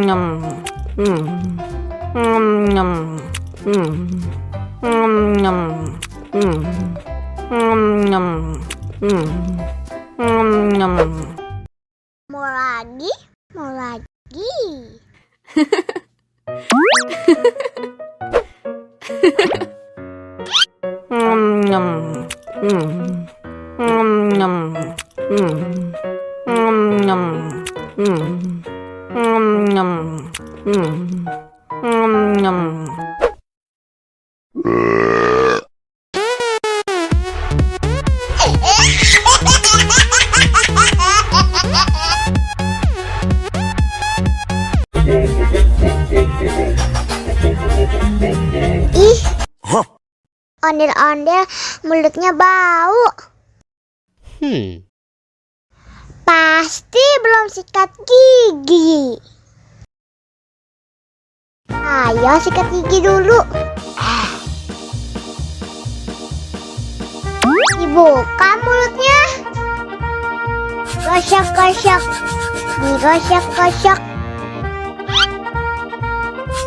Mau lagi, mau lagi. Ih, ondel-ondel mulutnya bau. Pasti belum sikat gigi. Ayo sikat gigi dulu. Dibuka mulutnya. Gosok-gosok. Digosok-gosok.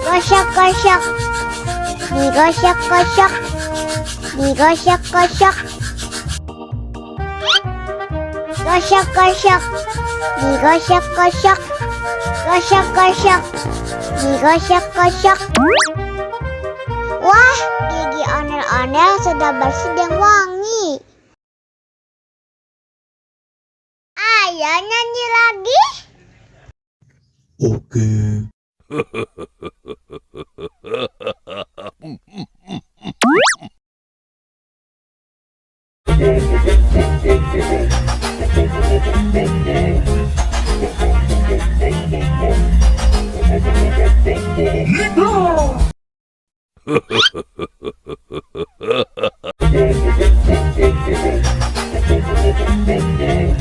Gosok-gosok. Digosok-gosok. Digosok-gosok. Gosok-gosok. Digosok-gosok. Gosok-gosok. Digosok-gosok. Wah, gigi ondel-ondel sudah bersih dan wangi. Ayo nyanyi lagi. Oke.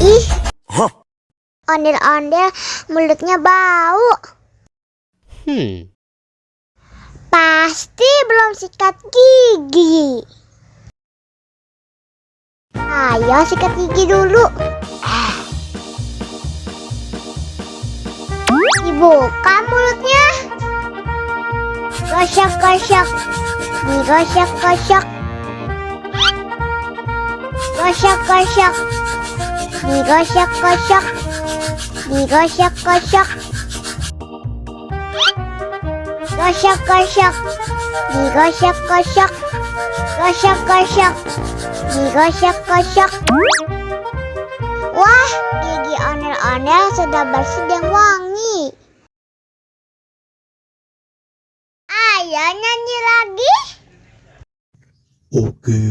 Ih, ondel-ondel mulutnya bau. Pasti belum sikat gigi. Ayo sikat gigi dulu. Dibuka mulutnya. Gosok-gosok. Digosok-gosok. Gosok-gosok. Digosok-gosok. Digosok-gosok. Gosok-gosok. Digosok-gosok. Gosok-gosok. Digosok-gosok. Wah, gigi ondel-ondel sudah bersih dan wangi. Ayo nyanyi lagi. Oke.